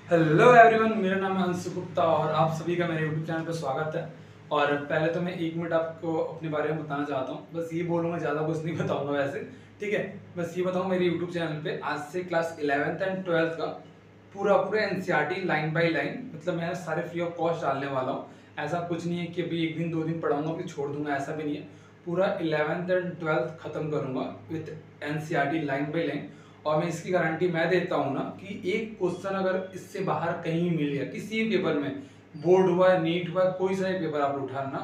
Hello everyone, मेरा नाम है अंशु गुप्ता और आप सभी का मेरे यूट्यूब चैनल पर स्वागत है। और पहले तो मैं 1 मिनट आपको अपने बारे में बताना चाहता हूँ। बस ये बोलूँगा, ज़्यादा कुछ नहीं बताऊँगा वैसे, ठीक है। बस ये बताऊँ, मेरे यूट्यूब चैनल पे आज से क्लास 11th एंड 12th का पूरा पूरा एनसीईआरटी लाइन बाय लाइन, मतलब मैं सारे फ्री ऑफ कॉस्ट डालने वाला हूँ। ऐसा कुछ नहीं है कि अभी 1 दिन 2 दिन पढ़ाऊँगा फिर छोड़ दूंगा, ऐसा भी नहीं है। पूरा 11th एंड 12th खत्म करूँगा with NCERT line by line. और मैं इसकी गारंटी मैं देता हूँ ना कि एक क्वेश्चन अगर इससे बाहर कहीं मिल गया किसी पेपर में, बोर्ड हुआ, नीट हुआ, कोई सा भी पेपर आप उठाना,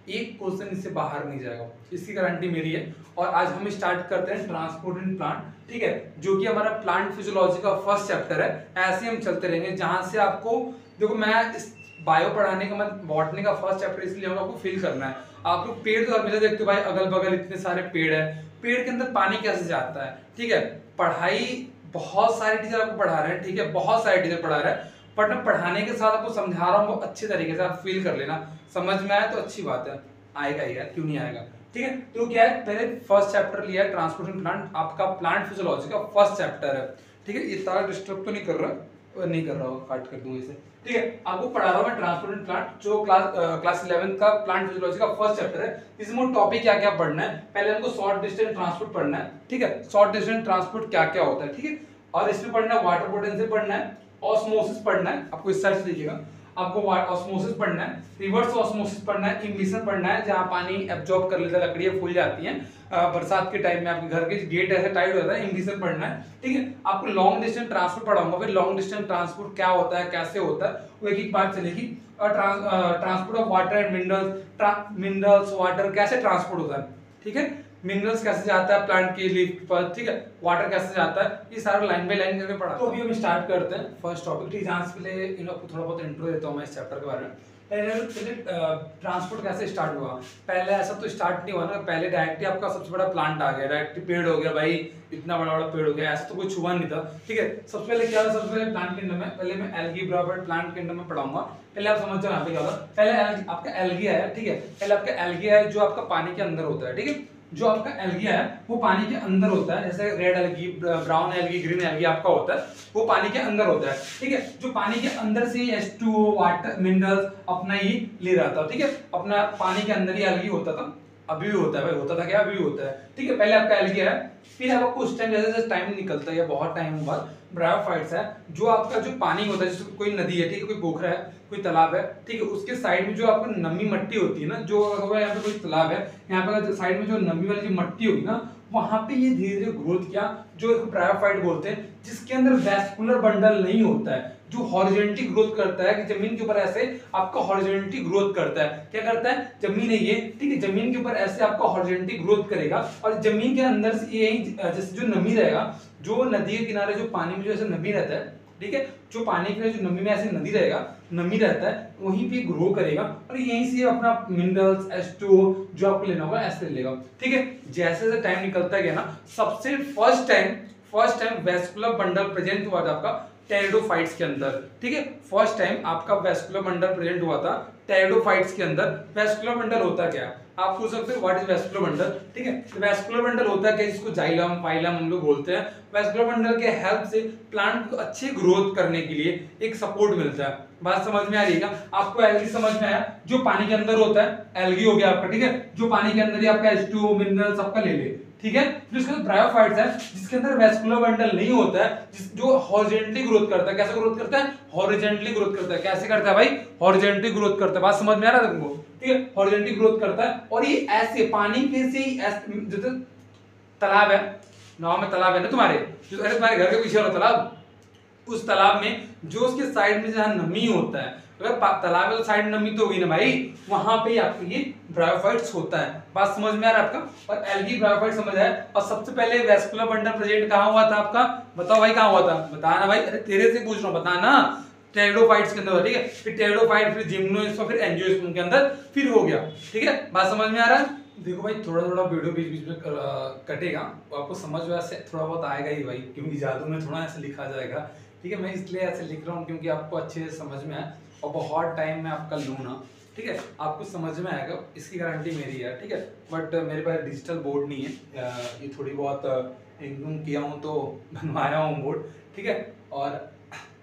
एक क्वेश्चन इससे बाहर नहीं जाएगा, इसकी गारंटी मेरी है। और आज हम स्टार्ट करते हैं ट्रांसपोर्ट इन प्लांट, ठीक है, जो कि हमारा प्लांट फिजियोलॉजी का फर्स्ट चैप्टर है। ऐसे हम चलते रहेंगे जहां से आपको, देखो मैं इस बायो पढ़ाने का, मतलब बॉटनी का फर्स्ट चैप्टर इसलिए आपको फील करना है। आप लोग पेड़ तो हमेशा देखते हो भाई, अगल बगल इतने सारे पेड़ है, पेड़ के अंदर पानी कैसे जाता है, ठीक है। पढ़ाई बहुत सारे टीचर आपको पढ़ा रहे हैं, ठीक है, बहुत सारे टीचर पढ़ा रहे हैं, बट मैं पढ़ाने के साथ आपको समझा रहा हूँ, वो अच्छे तरीके से आप फील कर लेना। समझ में आया तो अच्छी बात है, आएगा ही यार, क्यों नहीं आएगा, ठीक है। तो क्या है, पहले फर्स्ट चैप्टर लिया है ट्रांसपोर्टेशन प्लांट, आपका प्लांट फिजियोलॉजी का फर्स्ट चैप्टर है, ठीक है। ये तारा डिस्टर्ब तो नहीं कर रहा, नहीं कर रहा हो, काट कर दूंगा इसे, ठीक है। आपको पढ़ा रहा हूं मैं ट्रांसपोर्टेशन प्लांट, जो क्लास 11 का प्लांट फिजियोलॉजी का फर्स्ट चैप्टर है। इसमें टॉपिक क्या क्या पढ़ना है, पहले हमको शॉर्ट डिस्टेंस ट्रांसपोर्ट पढ़ना है, ठीक है। शॉर्ट डिस्टेंस ट्रांसपोर्ट क्या क्या होता है, ठीक है। और इसमें पढ़ना है वाटर पोटेंशियल पढ़ना है, ऑस्मोसिस पढ़ना है, आपको इस साइड से लिखिएगा, आपको ऑस्मोसिस पढ़ना है, रिवर्स ऑस्मोसिस पढ़ना है, इमिशन पढ़ना है, जहां पानी एब्जॉर्ब कर लेता है, लकड़ियां फूल जाती हैं बरसात के टाइम में, आपके घर के गेट ऐसे टाइट हो जाता है, इमिशन पढ़ना है, ठीक है। आपको लॉन्ग डिस्टेंस ट्रांसपोर्ट पढ़ाऊंगा, फिर लॉन्ग डिस्टेंस ट्रांसपोर्ट क्या होता है, कैसे होता है, वो एक एक बार चलेगी। और transport of water and minerals water कैसे ट्रांसपोर्ट होता है, ठीक है। मिनरल्स कैसे जाता है प्लांट के लीफ पर, ठीक है, वाटर कैसे जाता है, ये सारा लाइन बाय लाइन करके पढ़ा। तो अभी हम स्टार्ट करते हैं फर्स्ट टॉपिक, ठीक है। जहां से पहले इन लोग को थोड़ा बहुत इंट्रो देता हूं मैं इस चैप्टर के बारे में। पहले ट्रांसपोर्ट कैसे स्टार्ट हुआ, पहले ऐसा तो स्टार्ट नहीं हुआ ना, पहले डायरेक्ट ही आपका सबसे बड़ा प्लांट आ गया, डायरेक्ट पेड़ हो गया भाई, इतना बड़ा बड़ा पेड़ हो गया, ऐसा तो कुछ हुआ नहीं था, ठीक है। सबसे पहले क्या था, सबसे पहले प्लांट किंगडम में, पहले मैं एल्गी ब्राबर्ट प्लांट किंगडम में पढ़ाऊंगा। पहले आप समझ जाओ यहाँ पे क्या होता है। पहले आपका एल्गी है, ठीक है, पहले आपका एल्गी है जो आपका पानी के अंदर होता है, ठीक है। जो आपका एल्गिया है वो पानी के अंदर होता है, जैसे red algae, brown algae, green algae आपका होता है, वो पानी के अंदर होता है, ठीक है। जो पानी के अंदर से H2O वाटर मिनरल्स अपना ही ले रहा था, ठीक है, अपना पानी के अंदर ही एल्गी होता था, अभी भी होता है भाई, होता था क्या, अभी भी होता है, ठीक है। पहले आपका एल्गिया है, फिर आपको कुछ टाइम जैसे जैसे टाइम निकलता है, बहुत टाइम बाद ब्रायोफाइट्स है, जो आपका जो पानी होता है, जैसे कोई नदी है, ठीक है, कोई पोखरा है, कोई तालाब है, ठीक है, उसके साइड में जो आपका नमी मट्टी होती है ना, जो अगर यहाँ पे कोई तालाब है, यहाँ पे साइड में जो नमी वाली जो मट्टी होगी ना, वहां पे ये धीरे धीरे ग्रोथ किया, जो एक ब्रायोफाइट बोलते हैं, जिसके अंदर वैस्कुलर बंडल नहीं होता है, जो हॉरिजॉन्टली ग्रोथ करता है, कि जमीन के ऊपर ऐसे आपका हॉरिजॉन्टली ग्रोथ करता है। क्या करता है, जमीन है ये, ठीक है, जमीन के ऊपर ऐसे आपका हॉरिजॉन्टली ग्रोथ करेगा, और जमीन के अंदर से यही जैसे जो नमी रहेगा, जो नदी के किनारे जो पानी में जो ऐसे नमी रहता है, ठीक है, जो पानी के जो नमी में ऐसे नदी रहेगा, नमी रहता है, वहीं पे ग्रो करेगा, और यहीं से अपना मिनरल्स H2O जो आपको लेना होगा ऐसे ले लेगा, ठीक है। जैसे जैसे टाइम निकलता गया ना, सबसे first time vascular bundle present हुआ था आपका टेरिडोफाइट्स के अंदर, ठीक है। फर्स्ट टाइम आपका वैस्कुलर बंडल प्रेजेंट हुआ था टेरिडोफाइट्स के अंदर। वैस्कुलर बंडल होता क्या है, आप पूछ सकते हो व्हाट इज वैस्कुलर बंडल, ठीक है। तो वैस्कुलर बंडल होता है क्या, जिसको जाइलम फाइलम हम लोग बोलते हैं। वैस्कुलर बंडल के हेल्प से प्लांट को अच्छी ग्रोथ करने के लिए एक सपोर्ट मिलता है। बात समझ में आ रही है क्या, आपको एल्गी समझ में आया, जो पानी के अंदर होता है, एल्गी हो गया आपका, ठीक है, जो पानी के अंदर ही आपका H2O मिनरल सबका ले ले, ठीक है। फिर उसके बाद ब्रायोफाइट्स है, जिसके अंदर वैस्कुलर बंडल नहीं होता है, जो हॉरिजॉन्टली ग्रोथ करता है। कैसे ग्रोथ करता है, हॉरिजॉन्टली ग्रोथ करता है। कैसे करता है भाई, हॉरिजॉन्टली ग्रोथ करता है। बात समझ में आ रहा है तुमको, ठीक है, हॉरिजॉन्टली ग्रोथ करता है, और ये ऐसे पानी पे से ही जैसे तालाब है, गांव में तालाब है ना तुम्हारे, जो अरे तुम्हारे घर के पीछे वाला तालाब, उस तालाब में जो उसके साइड में जहां नमी होता है, अगर तालाब वाले साइड में नमी तो होगी ना भाई, वहां पे आपको ये ब्रायोफाइट्स होता है। बात समझ में आ रहा है आपका, और एल्गी ब्रायोफाइट समझ आया। और सबसे पहले वैस्कुलर बंडल प्रेजेंट कहां हुआ था आपका, बताओ भाई कहां हुआ था, बताना भाई, अरे तेरे से पूछ रहा हूं, बताना। टेरिडोफाइट्स के अंदर, ठीक है, फिर टेरिडोफाइट, फिर जिम्नोस्पर्म, फिर एंजियोस्पर्म के अंदर फिर हो गया, ठीक है। बात समझ में आ रहा है। देखो भाई, थोड़ा थोड़ा वीडियो बीच बीच में कटेगा, तो आपको समझ वैसे थोड़ा बहुत आएगा ही भाई, क्योंकि जादू में थोड़ा ऐसे लिखा जाएगा, ठीक है। मैं इसलिए ऐसे लिख रहा हूँ क्योंकि आपको अच्छे से समझ में आए, और बहुत टाइम में आपका लूँ ना, ठीक है, आपको समझ में आएगा, इसकी गारंटी मेरी है, ठीक है। बट मेरे पास डिजिटल बोर्ड नहीं है, ये थोड़ी बहुत इंक्लूड किया हूँ तो बनवाया हूँ बोर्ड, ठीक है। और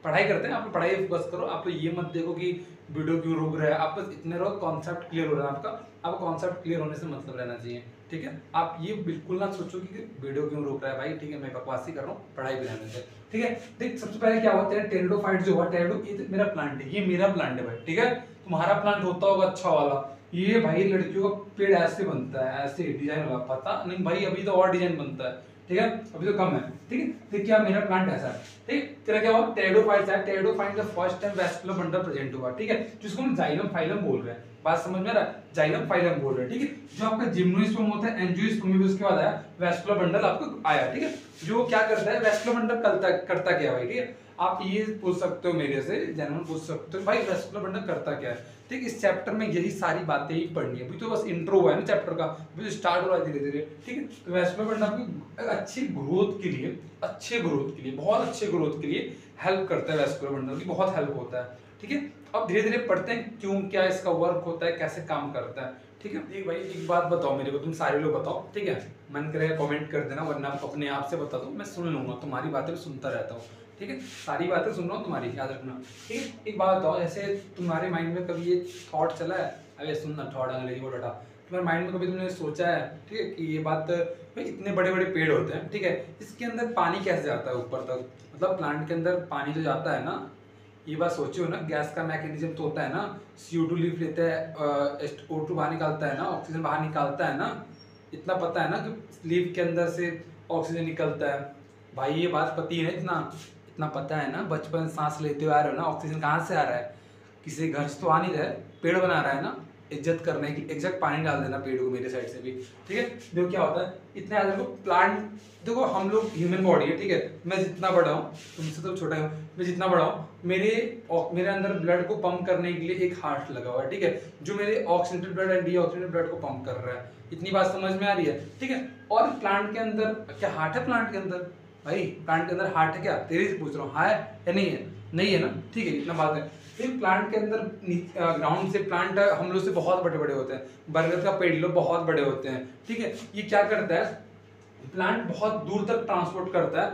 पढ़ाई करते हैं, आप पढ़ाई फोकस करो। आप ये मत देखो कि वीडियो क्यों रुक रहा है, आप बस इतने रहो कॉन्सेप्ट क्लियर हो रहा है आपका कॉन्सेप्ट क्लियर होने से मतलब रहना चाहिए, ठीक है। आप ये बिल्कुल ना सोचो कि वीडियो क्यों रुक रहा है भाई, ठीक है, मैं बकवासी कर रहा हूँ, पढ़ाई भी रहने से, ठीक है। देख सबसे पहले क्या होता है, टेरिडोफाइट जो हुआ, टेरिडो ये मेरा प्लांट है, ये मेरा प्लांट है भाई, ठीक है। तुम्हारा प्लांट होता होगा अच्छा वाला, ये भाई लड़कियों का पेड़ ऐसे बनता है, ऐसे डिजाइन वाला, पता नहीं भाई, अभी तो और डिजाइन बनता है, ठीक है, अभी तो कम है, ठीक है। देख क्या मेरा प्लांट ऐसा है, ठीक। तेरा क्या हुआ, टेरिडोफाइट है, pteridophyte the first time vascular bundle present हुआ, ठीक है, जिसको हम जाइलम फाइलम बोल रहे हैं, बात समझ में आ रहा है, जाइलम फाइलम बोल रहे हैं, ठीक है। जो आपका जिम्नोस्पर्म होता है, एंजियोस्पर्म भी उसके बाद आया, वैस्कुलर बंडल आपको आया, ठीक है। जो क्या करता है वैस्कुलर बंडल करता क्या भाई, ठीक है। आप ये पूछ सकते हो मेरे से, जनरल पूछ सकते हो भाई वैस्कुलर बंडल करता क्या है, ठीक। इस चैप्टर में यही सारी बातें ही पढ़नी है, अभी तो बस इंट्रो हुआ है ना चैप्टर का, अभी तो स्टार्ट हो रहा है धीरे धीरे, ठीक है। तो वैस्कुलर बंडल आपकी अच्छी ग्रोथ के लिए, बहुत अच्छे ग्रोथ के लिए हेल्प करता है, वैस्कुलर बंडल की बहुत हेल्प होता है, ठीक है। अब धीरे धीरे पढ़ते हैं क्यों, क्या इसका वर्क होता है, कैसे काम करता है, ठीक है। एक भाई एक बात बताओ मेरे को, तुम सारे लोग बताओ, ठीक है, मन करेगा कमेंट कर देना, वरना अपने आप से बता दो, मैं सुन लूंगा, तुम्हारी बातें मैं सुनता रहता हूँ, ठीक है, सारी बातें सुन रहा हूँ तुम्हारी, याद रखना, ठीक है। एक बात बताओ, जैसे तुम्हारे माइंड में कभी ये थॉट चला है, अरे सुनना थॉट अंग्रेजी वर्ड हटा, तुम्हारे माइंड में कभी तुमने सोचा है, ठीक है, कि ये बात भाई इतने बड़े बड़े पेड़ होते हैं, ठीक है, इसके अंदर पानी कैसे जाता है ऊपर तक, मतलब प्लांट के अंदर पानी जो जाता है ना, ये बात सोचो ना, गैस का मैकेनिज्म तो होता है ना, CO2 लीफ लेते हैं, O2 बाहर निकालता है ना, ऑक्सीजन बाहर निकालता है ना, इतना पता है ना कि लीफ के अंदर से ऑक्सीजन निकलता है भाई, ये बात पता ही है, इतना पता है ना, बचपन सांस लेते हुए आ रहे हो ना, ऑक्सीजन कहाँ से आ रहा है, किसी घर से तो आ नहीं रहा है, पेड़ बना रहा है ना, इज्जत करने की एग्जैक्ट पानी डाल देना पेड़ को मेरे साइड से भी, ठीक है। देखो क्या होता है, इतने याद रखो, प्लांट देखो हम लोग ह्यूमन बॉडी है, ठीक है, मैं जितना बड़ा हूँ, तुमसे तो छोटा हूँ, मैं जितना बड़ा हूँ, मेरे अंदर ब्लड को पंप करने के लिए एक हार्ट लगा हुआ है, ठीक है, जो मेरे oxidated blood and deoxygenated blood को पंप कर रहा है, इतनी बात समझ में आ रही है, ठीक है। और प्लांट के अंदर क्या हार्ट है, प्लांट के अंदर भाई, प्लांट के अंदर हार्ट है क्या, तेरे से पूछ रहा हूँ, हाँ या नहीं है, नहीं है ना, ठीक है, इतना बात है। फिर प्लांट के अंदर ग्राउंड से प्लांट हम लोग से बहुत बड़े बड़े होते हैं, बरगद का पेड़ लो बहुत बड़े होते हैं, ठीक है। ये क्या करता है, प्लांट बहुत दूर तक ट्रांसपोर्ट करता है,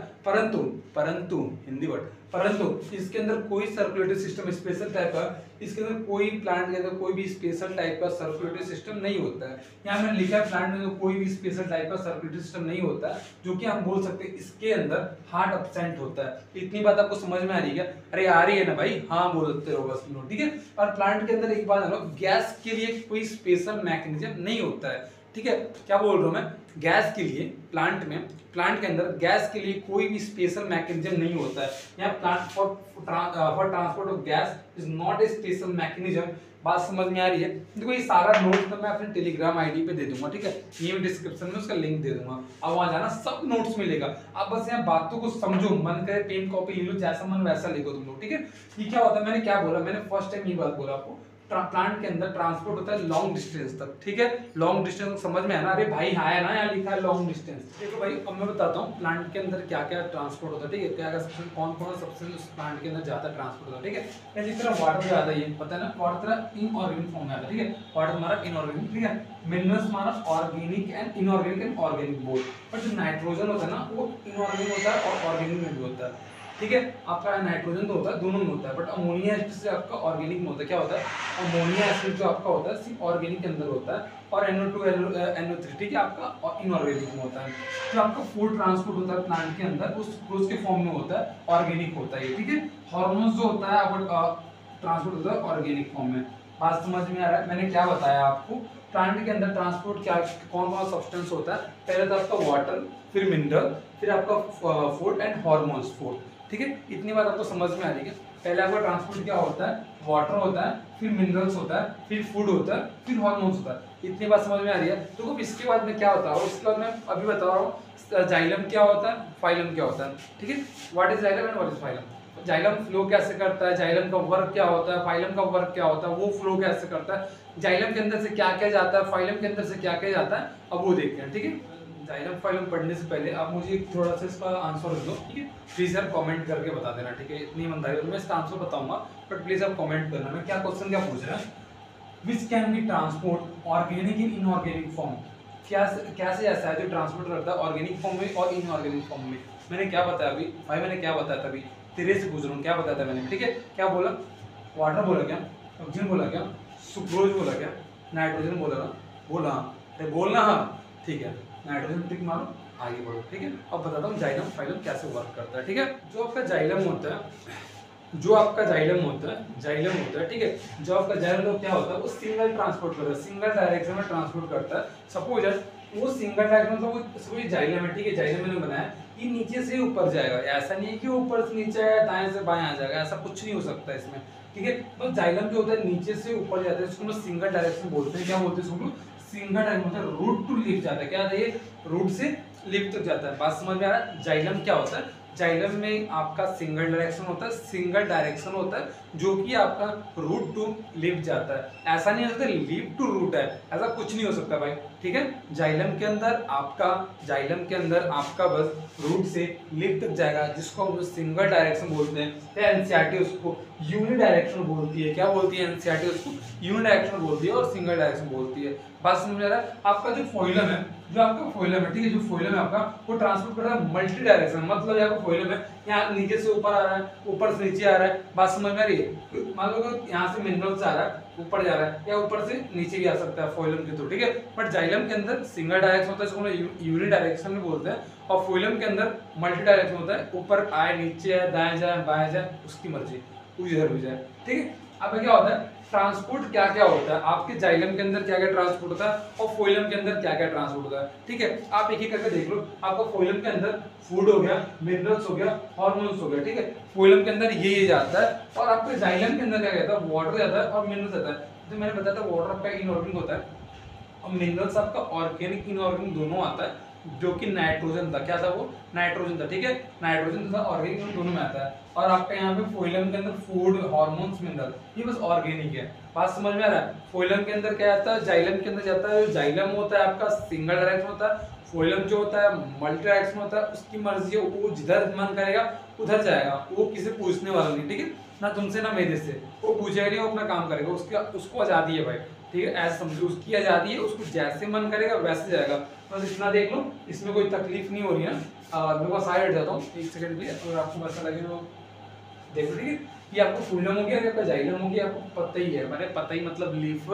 परंतु हिंदी वर्ड, परंतु इसके अंदर कोई सर्कुलेटरी सिस्टम स्पेशल टाइप का, इसके अंदर कोई प्लांट के अंदर कोई भी स्पेशल टाइप का सर्कुलेटरी सिस्टम नहीं होता है। यहाँ मैंने लिखा है प्लांट में कोई भी स्पेशल टाइप का सर्कुलेटरी सिस्टम नहीं होता है, जो कि हम बोल सकते हैं इसके अंदर हार्ट एब्सेंट होता है। इतनी बात आपको समझ में आ रही है, अरे आ रही है ना भाई, हाँ बोलते रहो बस, ठीक है। और प्लांट के अंदर एक बात है, गैस के लिए कोई स्पेशल मैकेनिज्म नहीं होता है, ठीक है। क्या बोल रहा हूँ मैं, गैस के लिए प्लांट के अंदर गैस के लिए कोई भी स्पेशल मैकेनिज्म नहीं होता है। यहाँ plant for transport of gas is not a special mechanism. बात समझ में आ रही है। देखो ये सारा नोट्स तो मैं अपने टेलीग्राम आईडी पे दे दूंगा, ठीक है, ये डिस्क्रिप्शन में उसका लिंक दे दूंगा, अब वहां जाना, सब नोट्स मिलेगा। आप बस यहाँ बातों को समझो, मन करे पेन कॉपी ले लो, जैसा मन वैसा लिखो तुम लोग, ठीक है। ये क्या होता है, मैंने क्या बोला, मैंने फर्स्ट टाइम ये बात बोला आपको, प्लांट के अंदर ट्रांसपोर्ट होता है लॉन्ग डिस्टेंस तक, ठीक है। लॉन्ग डिस्टेंस समझ में है ना, अरे भाई हाँ है ना, यहाँ लिखा है लॉन्ग डिस्टेंस। देखो भाई अब मैं बताता हूँ प्लांट के अंदर क्या क्या ट्रांसपोर्ट होता है, ठीक है, क्या क्या सब्सटेंस, कौन कौन सा सब्सटेंस प्लांट के अंदर ज्यादा ट्रांसपोर्ट होता है, ठीक है। जिस तरह वाटर ज्यादा है, पता है ना, वाटर इनऑर्गेनिक फॉर्म में आता है, ठीक है, वाटर हमारा इनऑर्गेनिक, ठीक है, मिनरल्स हमारा organic and inorganic and organic both, पर जो नाइट्रोजन होता है ना, वो इनऑर्गेनिक होता है और ऑर्गेनिक में भी होता है, ठीक है। आपका नाइट्रोजन तो होता है, दोनों में होता है, बट अमोनिया एसिड से आपका ऑर्गेनिक में होता है। क्या होता है, अमोनिया एसिड जो आपका होता है सिर्फ ऑर्गेनिक के अंदर होता है, और NO2 NO3, ठीक है, आपका इनऑर्गेनिक में होता है। जो आपका फूड ट्रांसपोर्ट होता है प्लांट के अंदर, उस ग्लूकोज के फॉर्म में होता है, ऑर्गेनिक होता है, ठीक है। हार्मोन्स जो होता है आपका ट्रांसपोर्ट होता है ऑर्गेनिक फॉर्म में। बात समझ में आ रहा है, मैंने क्या बताया आपको, प्लांट के अंदर ट्रांसपोर्ट क्या कौन कौन सब्सटेंस होता है, पहले तो आपका वाटर, फिर मिनरल, फिर आपका फूड एंड हार्मोन्स फूड, ठीक है। इतनी बात आपको समझ में आ रही है। पहले आपका ट्रांसपोर्ट क्या होता है, वाटर होता है, फिर मिनरल्स होता है, फिर फूड होता है, फिर हार्मोन्स होता है। इतनी बात समझ में आ रही है। तो अब इसके बाद में क्या होता है, उसके बाद मैं अभी बता रहा हूँ जाइलम क्या होता है, फाइलम क्या होता है, ठीक है। What is xylem and what is phylum. Xylem flow कैसे करता है, जाइलम का वर्क क्या होता है, फाइलम का वर्क क्या होता है, वो फ्लो कैसे करता है, जाइलम के अंदर से क्या क्या जाता है, फाइलम के अंदर से क्या क्या जाता है, अब वो देखते हैं, ठीक है। जाइलम फाइलम पढ़ने से पहले आप मुझे थोड़ा सा इसका आंसर दो, ठीक है, प्लीज यार कमेंट करके बता देना, ठीक है। इतनी ईमानदारी मैं इसका आंसर बताऊंगा, बट प्लीज आप कमेंट करना मैं क्या क्वेश्चन क्या पूछ रहा है। Which can be transport organic in inorganic form, कैसे ऐसा है जो ट्रांसपोर्ट करता है ऑर्गेनिक फॉर्म में और इनऑर्गेनिक फॉर्म में। मैंने क्या बताया अभी भाई, मैंने क्या बताया था अभी, तेरे से पूछ रहा हूँ, क्या बताया था मैंने, ठीक है। क्या बोला, वाटर बोला क्या, ऑक्सीजन बोला क्या, सुक्रोज बोला क्या, नाइट्रोजन बोला ना, बोला, अरे बोलना हाँ, ठीक है। नाइट्रोजन टिक मारो, आगे बढ़ो, ठीक है। अब बताता हूँ जाइलम फाइलम कैसे वर्क करता है, ठीक है। जो आपका जाइलम होता है, जो आपका जाइलम होता है, ठीक है। जो आपका जाइलम क्या होता है, वो सिंगल ट्रांसपोर्ट करता है, सिंगल डायरेक्शन में ट्रांसपोर्ट करता है। सपोज वो सिंगल डायरेक्शन तो वो जाइलम है, ठीक है। जाइलम मैंने बनाया, ये नीचे से ऊपर जाएगा, ऐसा नहीं है कि ऊपर से नीचे आया दाएं से बाएं आ जाएगा, ऐसा कुछ नहीं हो सकता इसमें, ठीक है। तो जाइलम जो होता है नीचे से ऊपर जाता है, इसको हम सिंगल डायरेक्शन बोलते हैं। क्या बोलते हैं इसको, सिंगल डायरेक्शन होता है, रूट टू लिफ्ट जाता है। क्या है, रूट से लिफ्ट तक जाता है। बात समझ में आ रहा है। जाइलम क्या होता है, जाइलम में आपका सिंगल डायरेक्शन होता है, सिंगल डायरेक्शन होता है जो कि आपका रूट टू लिफ्ट जाता है। ऐसा नहीं हो सकता लिफ्ट टू रूट है, ऐसा कुछ नहीं हो सकता भाई, ठीक है। जाइलम के अंदर आपका बस रूट से लिफ्ट तक जाएगा, जिसको हम सिंगल डायरेक्शन बोलते हैं, या एनसीईआरटी उसको यूनि डायरेक्शन बोलती है। क्या बोलती है एनसीईआरटी, उसको यूनि डायरेक्शन बोलती है और सिंगल डायरेक्शन बोलती है। बात समझ में आ रहा है। आपका जो फोइलम है, ठीक है, जो फोइलम है आपका, वो ट्रांसपोर्ट कर रहा है मल्टी डायरेक्शन, मतलब यहाँ फोइलम है, यहाँ नीचे से ऊपर आ रहा है, ऊपर से नीचे आ रहा है। बात समझ में आ रही है। मान लो यहाँ से मिनरल्स आ रहा है, ऊपर जा रहा है, या ऊपर से नीचे भी आ सकता है फोइलम के थ्रू, ठीक है। बट जाइलम के अंदर सिंगल डायरेक्शन होता है, जिसको यूनि डायरेक्शन में बोलते हैं, और फोइलम के अंदर मल्टी डायरेक्शन होता है, ऊपर आए, नीचे आए, दाएं जाए, बाएं जाए, उसकी मर्जी, उधर भी जाए, ठीक है। अब क्या होता है, ट्रांसपोर्ट क्या क्या होता है आपके जाइलम के अंदर, क्या क्या ट्रांसपोर्ट होता है, और फोइलम के अंदर क्या क्या ट्रांसपोर्ट होता है, ठीक है। आप एक एक करके देख लो। आपका फोइलम के अंदर फूड हो गया, मिनरल्स हो गया, हार्मोन्स हो गया, ठीक है। फोइलम के अंदर ये जाता है, और आपके जाइलम के अंदर क्या जाता है, वाटर जाता है और मिनरल्स जाता है। तो मैंने बताया था वाटर आपका इनऑर्गेनिक होता है, और मिनरल्स आपका ऑर्गेनिक इनऑर्गेनिक दोनों आता है, जो कि नाइट्रोजन था। क्या था वो, नाइट्रोजन था, ठीक है। नाइट्रोजन तथा ऑर्गेनिक दोनों में आता है। और आपका यहाँ पे फोइलम के अंदर फूड, हार्मोन्स, मिनरल, ये बस ऑर्गेनिक है। बात समझ में आ रहा है। फोइलम के अंदर क्या आता है, जाइलम के अंदर जाता है। जाइलम होता है आपका सिंगल डायरेक्शन होता है, फोइलम जो होता है मल्टी डायरेक्शन होता है। उसकी मर्जी है, वो जिधर मन करेगा उधर जाएगा, वो किसी पूछने वाला नहीं, ठीक है। ना तुमसे ना मेरे से, वो पूछेगा नहीं, वो अपना काम करेगा, उसको आजादी है भाई, ठीक है। ऐसा समझो, उसकी आजादी है, उसको जैसे मन करेगा वैसे जाएगा। बस इतना देख लो, इसमें कोई तकलीफ नहीं हो रही है। मेरे पास साइड हट जाता हूँ एक सेकंड के लिए, अगर आपको ऐसा लगे तो देख लो, ठीक है। ये आपको फोइलम हो गया, आपका जाइलम हो गया, आपको पता ही है, मैंने पता ही मतलब लीफ,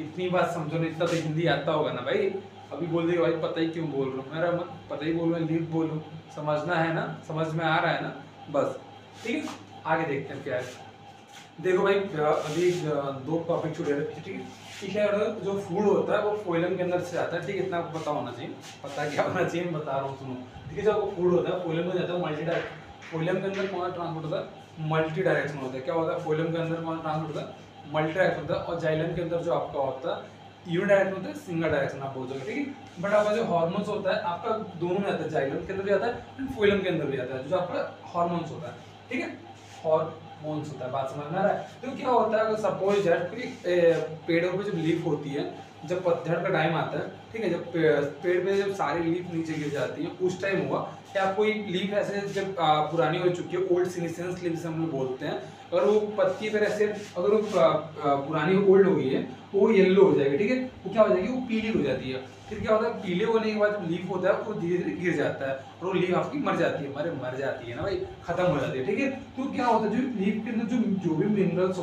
इतनी बात समझो नहीं, इतना तो हिंदी आता होगा ना भाई। अभी बोल दिए भाई पता ही क्यों बोल रहा हूँ, मेरा मन पता ही बोल रहा, लीफ बोलूँ, समझना है ना, समझ में आ रहा है ना, बस, ठीक है। आगे देखते हैं क्या है। देखो भाई, अभी दो टॉपिक छूटे रहे, ठीक है। ठीक है, जो फूड होता है वो फोइलम के अंदर से आता है, ठीक है। इतना आपको पता होना चाहिए, पता क्या होना चाहिए मैं बता रहा हूँ, सुनो, ठीक है। जब फूड होता है फोइलम में जाता है, मल्टी डायरेक्शन, फोइलम के अंदर कौन ट्रांसपोर्ट होता है, मल्टी डायरेक्शन होता है। क्या होता है, फोइलम के अंदर कौन ट्रांसपोर्ट होता है, मल्टी डायरेक्शन होता है। और जाइलम के अंदर जो आपका होता है यूनि डायरेक्शन होता है, सिंगल डायरेक्शन आप बोल सकते, ठीक है। बट आपका जो हार्मोन्स होता है आपका दोनों में आता है, जाइलम के अंदर भी आता है एंड फोइलम के अंदर भी आता है, जो आपका हार्मोन्स होता है, ठीक है। हार्मोन्स होता है, बात समझ में आ रहा है। तो क्या होता है, अगर सपोज पेड़ों पे जब लीफ होती है, जब पतझड़ का टाइम आता है, ठीक है, जब पेड़ पे जब सारी लीफ नीचे गिर जाती है, उस टाइम हुआ क्या, कोई लीफ ऐसे जब पुरानी हो चुकी है, ओल्ड सीनेसेंस लीफ हम लोग बोलते हैं, अगर वो पत्ती पर ऐसे, अगर वो पुरानी ओल्ड हो गई है, वो येलो हो जाएगी, ठीक है। वो क्या हो जाएगी, वो पीली हो जाती है। फिर क्या होता है, पीले होने के बाद जब लीफ होता है वो धीरे धीरे गिर जाता है, और वो लीफ आपकी मर जाती है, मर जाती है ना भाई, खत्म हो जाती है, ठीक है। तो क्या होता है, जो लीफ के अंदर जो भी मिनरल्स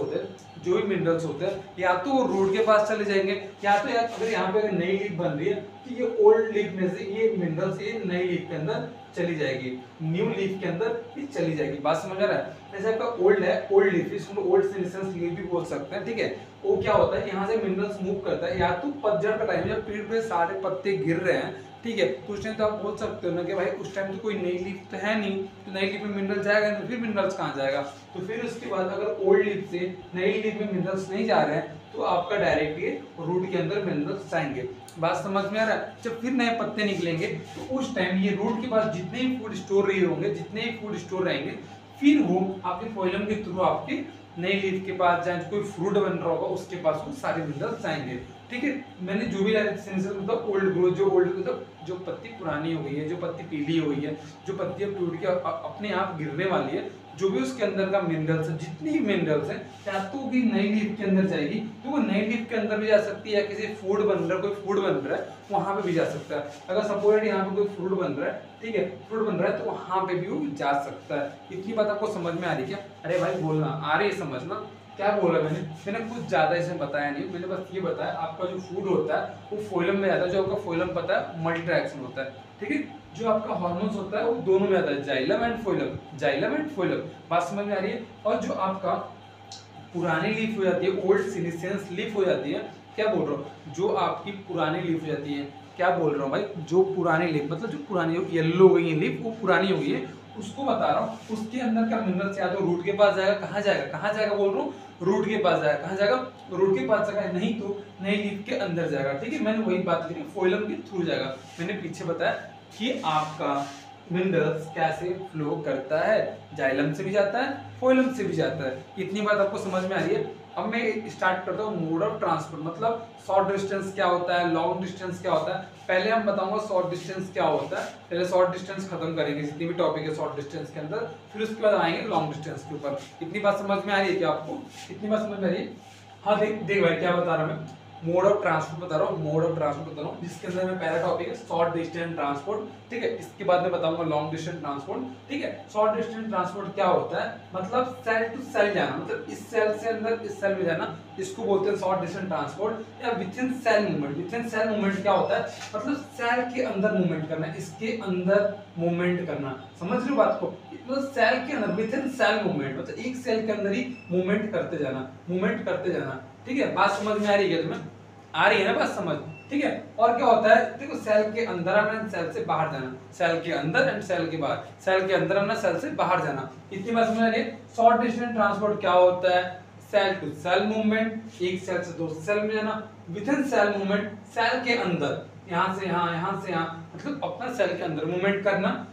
होते हैं, या तो वो रूट के पास चले जाएंगे, या तो यार अगर यहाँ पे नई लीफ बन रही है तो ये ओल्ड लीफ में से ये मिनरल्स ये नई लीफ के अंदर चली जाएगी, न्यू लीफ के अंदर ये चली जाएगी। बात समझ आ रहा है। जैसे आपका ओल्ड है, ओल्ड लीफ, इसको ओल्ड सीनेसेंस लीफ भी बोल सकते हैं, ठीक है। वो क्या होता है, यहाँ से मिनरल्स मूव करता है, या तो पतझड़ का टाइम जब पेड़ पे सारे पत्ते गिर रहे हैं, ठीक है, तो उस टाइम तो आप बोल सकते हो ना कि भाई उस टाइम तो कोई नई लीफ तो है नहीं, तो नई लीफ में मिनरल जाएगा नहीं, फिर मिनरल्स कहाँ जाएगा। तो फिर उसके बाद अगर ओल्ड लीफ से नई लीफ में मिनरल्स नहीं जा रहे हैं, तो आपका डायरेक्टली रूट के अंदर मिनरल्स जाएंगे। बात समझ में आ रहा है। जब फिर नए पत्ते निकलेंगे तो उस टाइम ये रूट के पास जितने ही फूड स्टोर रहे होंगे, जितने ही फूड स्टोर रहेंगे, फिर वो आपके फोइलम के थ्रू आपके नई लीफ के पास जाए, कोई फ्रूट बन रहा होगा उसके पास वो सारे मिनरल्स जाएंगे, ठीक है। मैंने जो भी मतलब ओल्ड ग्रोथ, जो ओल्ड मतलब जो पत्ती पुरानी हो गई है, जो पत्ती पीली हो गई है, जो पत्ती अब टूट के अपने आप गिरने वाली है, जो भी उसके अंदर का मिनरल्स है, जितनी भी मिनरल्स हैं, या तो भी नई लीफ के अंदर जाएगी, तो वो नई लीफ के अंदर भी जा सकती है, किसी फूड बन रहा है, कोई फूड बन रहा है वहां पे भी जा सकता है। अगर सपोज यहाँ पे कोई फ्रूट बन रहा है, ठीक है, फ्रूट बन रहा है, तो वहां पे भी वो जा सकता है। इतनी बात आपको समझ में आ रही क्या? अरे भाई बोलना आ रही है, समझना क्या बोला मैंने कुछ ज्यादा इसमें बताया नहीं, मैंने बस ये बताया आपका जो फूड होता है वो फोइलम में आता है। जो आपका फोइलम पता है मल्टीट्रैक्शन होता है, ठीक है। जो आपका हार्मोन्स होता है वो दोनों में आता है, जाइलम एंड फोइलम, जाइलम एंड फोइलम। बात समझ में आ रही है? और जो आपका पुरानी लीफ हो जाती है, ओल्ड सिलिसेंस लीफ हो जाती है, क्या बोल रहा हूँ, जो आपकी पुरानी लीफ हो जाती है, क्या बोल रहा हूँ भाई, जो पुरानी लीफ मतलब जो पुरानी येलो हो गई है लीफ, वो पुरानी हो गई है, उसको बता रहा हूँ। उसके अंदर का मिनरल्स या तो रूट के पास जाएगा, कहाँ जाएगा, कहाँ जाएगा बोल रहा हूँ, रूट के पास जाएगा, कहाँ जाएगा, रूट के पास जाएगा, नहीं तो नई लीफ के अंदर जाएगा, ठीक है। मैंने वही बात की, फोइलम के थ्रू जाएगा। मैंने पीछे बताया कि आपका मिनरल्स कैसे फ्लो करता है, जाइलम से भी जाता है, फोइलम से भी जाता है। इतनी बात आपको समझ में आ रही है? अब मैं स्टार्ट करता हूँ मोड ऑफ ट्रांसपोर्ट, मतलब शॉर्ट डिस्टेंस क्या होता है, लॉन्ग डिस्टेंस क्या होता है। पहले हम बताऊंगा शॉर्ट डिस्टेंस क्या होता है, पहले शॉर्ट डिस्टेंस खत्म करेंगे जितनी भी टॉपिक है शॉर्ट डिस्टेंस के अंदर, फिर उसके बाद आएंगे लॉन्ग डिस्टेंस के ऊपर। इतनी बात समझ में आ रही है क्या आपको? इतनी बात समझ में आ रही है? हाँ देख देख भाई क्या बता रहा हूँ मैं, मोड ऑफ ट्रांसपोर्ट बता रहा हूँ, मोड ऑफ ट्रांसपोर्ट बता रहा हूँ, जिसके अंदर में पहला टॉपिक है शॉर्ट डिस्टेंस ट्रांसपोर्ट, ठीक है। इसके बाद में बताऊंगा लॉन्ग डिस्टेंस ट्रांसपोर्ट, ठीक है। शॉर्ट डिस्टेंस ट्रांसपोर्ट क्या होता है, मतलब सेल टू सेल जाना, मतलब इस सेल से अंदर इस सेल में जाना, इसको बोलते हैं शॉर्ट डिस्टेंस ट्रांसपोर्ट। या within cell movement, within cell movement क्या होता है, मतलब सेल के अंदर मूवमेंट करना, इसके अंदर मूवमेंट करना, समझ रहे हो बात को? मतलब सेल के अंदर विद इन सेल मूवमेंट, मतलब एक सेल के अंदर ही मूवमेंट करते जाना, मूवमेंट करते जाना, ठीक है। बात समझ में आ रही है तुम्हें? आ रही है ना बात समझ, ठीक है। और क्या होता है, देखो सेल के अंदर आना, सेल से बाहर जाना, सेल के अंदर एंड सेल के बाहर, सेल के अंदर आना, सेल से बाहर जाना। इतनी बात समझ आ रही है? शॉर्ट डिस्टेंस ट्रांसपोर्ट क्या होता है, सेल टू सेल मूवमेंट, एक सेल से दूसरे सेल में जाना, within cell movement, cell के अंदर, यहाँ से यहाँ, यहाँ से यहाँ, मतलब अपना सेल के अंदर मूवमेंट करना।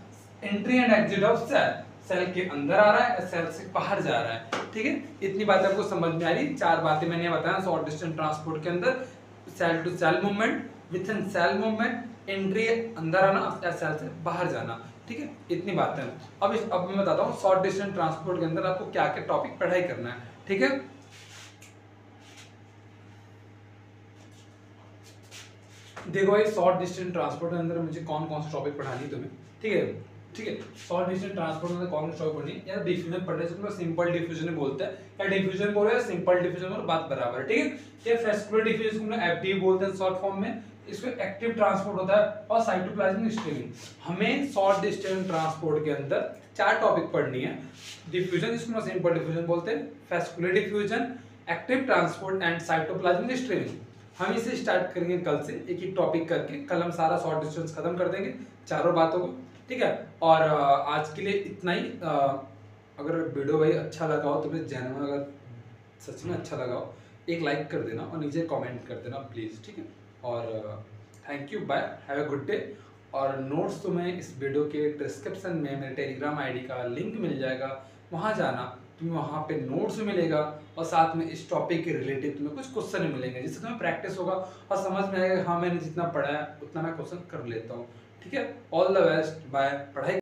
Entry and exit of cell, cell के अंदर आ रहा है, सेल से बाहर जा रहा है, ठीक है। इतनी बात आपको समझ में आ रही? चार बातें मैंने बताया शॉर्ट डिस्टेंस ट्रांसपोर्ट के अंदर, cell to cell movement, within cell movement, entry अंदर आना या सेल से बाहर जाना, ठीक है। इतनी बातें हैं। अब मैं बताता हूँ शॉर्ट डिस्टेंस ट्रांसपोर्ट के अंदर आपको क्या क्या टॉपिक पढ़ाई करना है, ठीक है। देखो भाई शॉर्ट डिस्टेंस ट्रांसपोर्ट के अंदर मुझे कौन कौन से टॉपिक पढ़ानी है तुम्हें, ठीक है, ठीक है। शॉर्ट डिस्टेंस ट्रांसपोर्ट में कौन सा टॉपिक पढ़नी है यार, डिफ्यूजन पढ़ने से सिंपल डिफ्यूजन बोलते हैं, या डिफ्यूजन बोल रहे हैं सिंपल डिफ्यूजन और बात बराबर है, ठीक है। ये फेस्कुलर डिफ्यूजन को एफडी बोलते हैं शॉर्ट फॉर्म में, इसको एक्टिव ट्रांसपोर्ट होता है, और साइटोप्लाज्मिक स्ट्रीमिंग। हमें शॉर्ट डिस्टेंस ट्रांसपोर्ट के अंदर चार टॉपिक पढ़नी है। डिफ्यूजन, इसको सिंपल डिफ्यूजन बोलते हैं, vesicular diffusion, active transport and cytoplasmic streaming. हम इसे स्टार्ट करेंगे कल से, एक एक टॉपिक करके। कल हम सारा शॉर्ट डिस्टेंस खत्म कर देंगे, चारों बातों को, ठीक है। और आज के लिए इतना ही। अगर वीडियो भाई अच्छा लगा हो तो फिर चैनल में अगर सच में अच्छा लगा हो एक लाइक कर देना और नीचे कमेंट कर देना प्लीज़, ठीक है। और thank you, bye, have a good day. और नोट्स तुम्हें इस वीडियो के डिस्क्रिप्शन में मेरे टेलीग्राम आईडी का लिंक मिल जाएगा, वहाँ जाना, तुम्हें वहाँ पे नोट्स मिलेगा, और साथ में इस टॉपिक के रिलेटेड तुम्हें कुछ क्वेश्चन मिलेंगे, जिससे तुम्हें प्रैक्टिस होगा और समझ में आएगा हाँ मैंने जितना पढ़ा है उतना मैं क्वेश्चन कर लेता हूँ, ठीक है। ऑल द बेस्ट, बाय, पढ़ाई